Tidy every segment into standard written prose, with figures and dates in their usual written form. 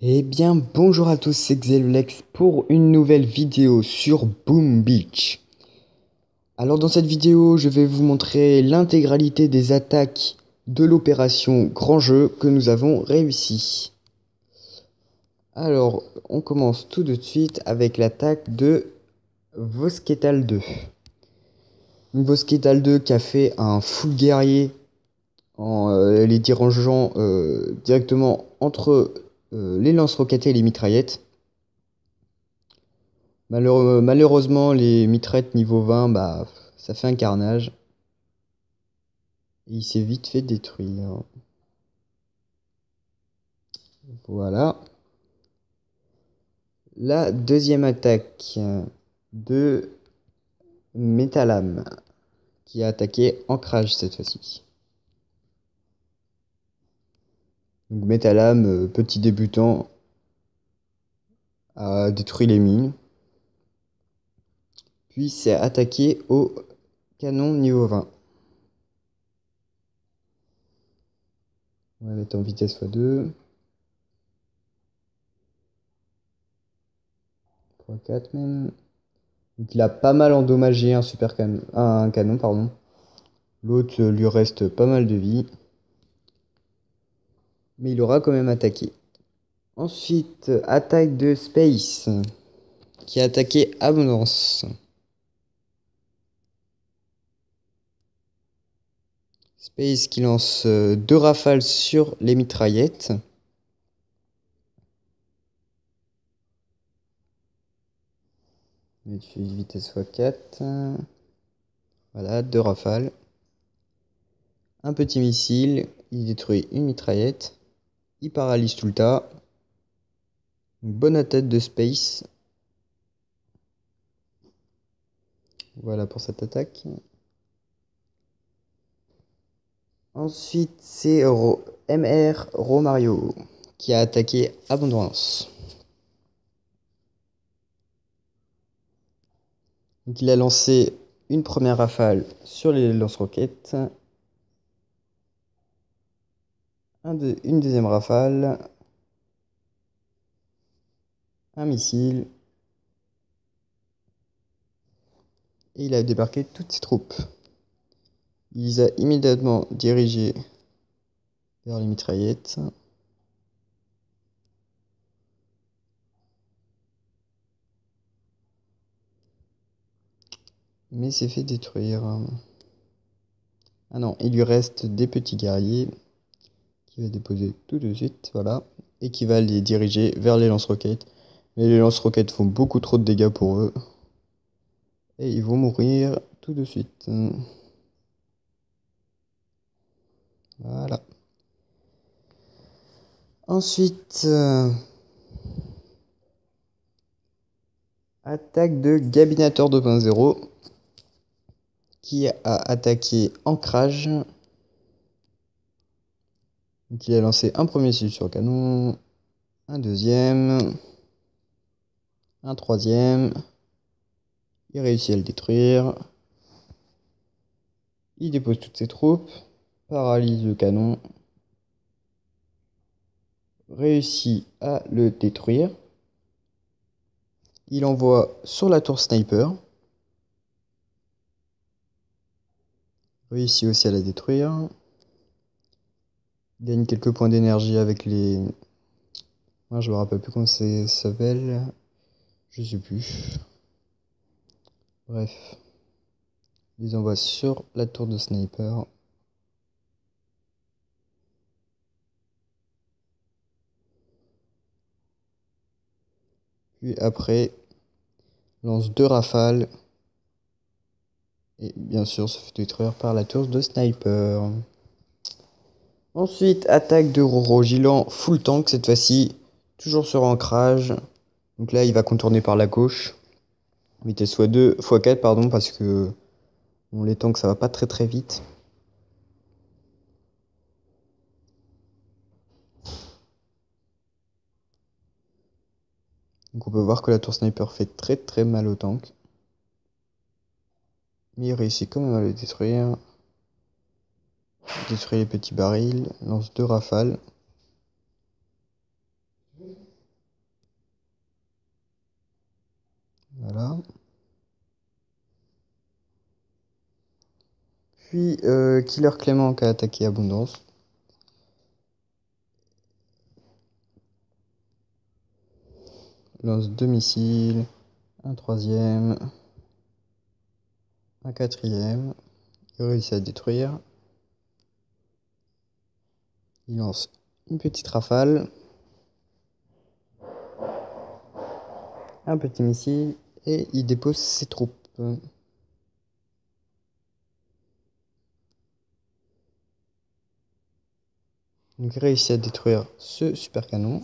Eh bien, bonjour à tous, c'est Xelulex pour une nouvelle vidéo sur Boom Beach. Alors dans cette vidéo, je vais vous montrer l'intégralité des attaques de l'opération Grand Jeu que nous avons réussi. Alors, on commence tout de suite avec l'attaque de Vosketal 2. Vosketal 2 qui a fait un full guerrier en les dirigeant directement entre les lance-roquettes et les mitraillettes. Malheureusement, les mitraillettes niveau 20, bah, ça fait un carnage. Et il s'est vite fait détruire. Voilà. La deuxième attaque de Metalam, qui a attaqué Ancrage cette fois-ci. Donc Metalam, petit débutant, a détruit les mines. Puis s'est attaqué au canon niveau 20. On va mettre en vitesse x2. 3-4 même. Donc il a pas mal endommagé un canon, pardon. L'autre lui reste pas mal de vie. Mais il aura quand même attaqué. Ensuite, attaque de Space, qui a attaqué Abondance. Space qui lance 2 rafales sur les mitraillettes. Vitesse x4. Voilà, 2 rafales. Un petit missile, il détruit une mitraillette. Il paralyse tout le tas. Une bonne attaque de Space. Voilà pour cette attaque. Ensuite, c'est MR Romario qui a attaqué Abondance. Donc il a lancé une première rafale sur les lance-roquettes. Une deuxième rafale. Un missile. Et il a débarqué toutes ses troupes. Il les a immédiatement dirigées vers les mitraillettes. Mais s'est fait détruire. Ah non, il lui reste des petits guerriers qui va déposer tout de suite, voilà, et qui va les diriger vers les lance-roquettes. Mais les lance-roquettes font beaucoup trop de dégâts pour eux. Et ils vont mourir tout de suite. Voilà. Ensuite, attaque de Gabinator 2.0 qui a attaqué Ancrage. Donc il a lancé un premier missile sur le canon, un deuxième, un troisième. Il réussit à le détruire. Il dépose toutes ses troupes, paralyse le canon, réussit à le détruire. Il envoie sur la tour sniper. Réussit aussi à la détruire. Il gagne quelques points d'énergie avec les... Moi, je me rappelle plus comment ça s'appelle. Je sais plus. Bref. Il les envoie sur la tour de sniper. Puis après, lance 2 rafales. Et bien sûr, se fait détruire par la tour de sniper. Ensuite, attaque de Rogiland full tank cette fois-ci. Toujours sur ancrage. Donc là, il va contourner par la gauche. Vitesse x2, x4, pardon, parce que bon, les tanks, ça va pas très très vite. Donc on peut voir que la tour sniper fait très très mal au tank. Mais il réussit quand même à le détruire. Détruit les petits barils, lance 2 rafales. Puis Killer Clément qui a attaqué Abondance. Lance 2 missiles, un troisième, un quatrième. Il réussit à détruire. Il lance une petite rafale, un petit missile et il dépose ses troupes. Donc il réussit à détruire ce super canon.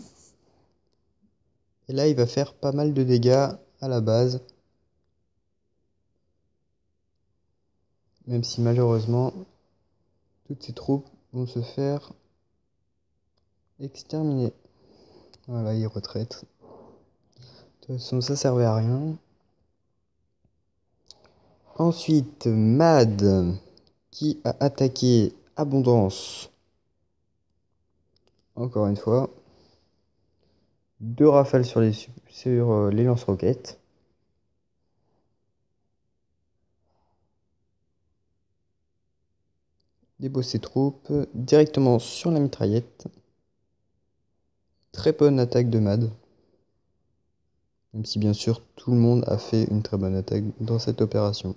Et là il va faire pas mal de dégâts à la base. Même si malheureusement toutes ces troupes vont se faire exterminer. Voilà, il retraite. De toute façon ça servait à rien. Ensuite Mad qui a attaqué Abondance. Encore une fois. 2 rafales sur les lance-roquettes. Dépose ses troupes directement sur la mitraillette. Très bonne attaque de Mad. Même si bien sûr tout le monde a fait une très bonne attaque dans cette opération.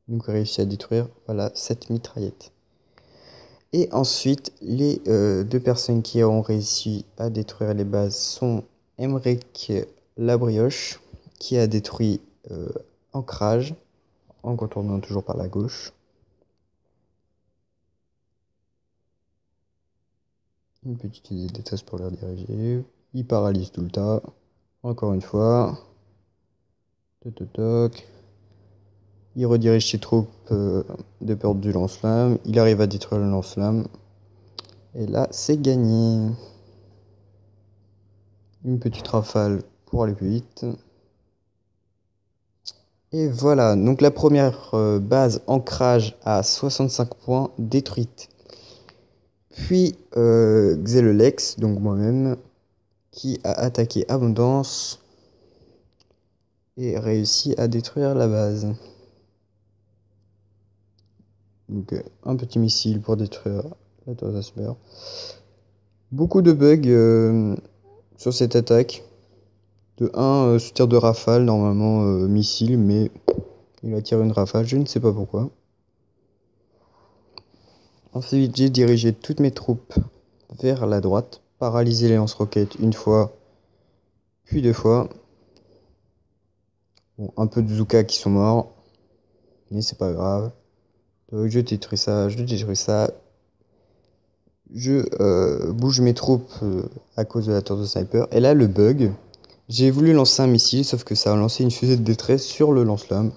Donc réussi à détruire voilà, cette mitraillette. Et ensuite, les 2 personnes qui ont réussi à détruire les bases sont Emmerich Labrioche, qui a détruit Ancrage, en contournant toujours par la gauche. Il peut utiliser des tests pour les rediriger. Il paralyse tout le tas. Encore une fois. Toc, toc, toc. Il redirige ses troupes de peur du lance-flamme. Il arrive à détruire le lance-flamme. Et là, c'est gagné. Une petite rafale pour aller plus vite. Et voilà, donc la première base ancrage à 65 points détruite. Puis Xelolex, donc moi-même, qui a attaqué Abondance et réussi à détruire la base. Donc un petit missile pour détruire la tour d'Asper. Beaucoup de bugs sur cette attaque. De 1, sous tir de rafale, normalement missile, mais il a tiré une rafale, je ne sais pas pourquoi. Ensuite, j'ai dirigé toutes mes troupes vers la droite, paralysé les lance-roquettes une fois, puis 2 fois. Bon, un peu de Zuka qui sont morts, mais c'est pas grave. Donc, je détruis ça, je détruis ça. Je bouge mes troupes à cause de la tour de sniper. Et là, le bug, j'ai voulu lancer un missile, sauf que ça a lancé une fusée de détresse sur le lance-flamme.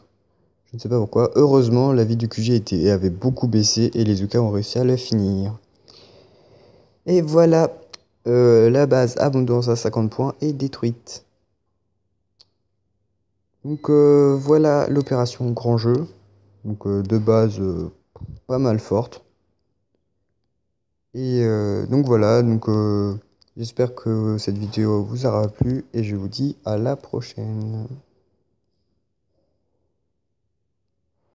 Je ne sais pas pourquoi. Heureusement, la vie du QG avait beaucoup baissé et les Zuka ont réussi à la finir. Et voilà, la base Abondance à 50 points est détruite. Donc voilà l'opération grand jeu. Donc de base pas mal forte. Et donc voilà, donc j'espère que cette vidéo vous aura plu et je vous dis à la prochaine.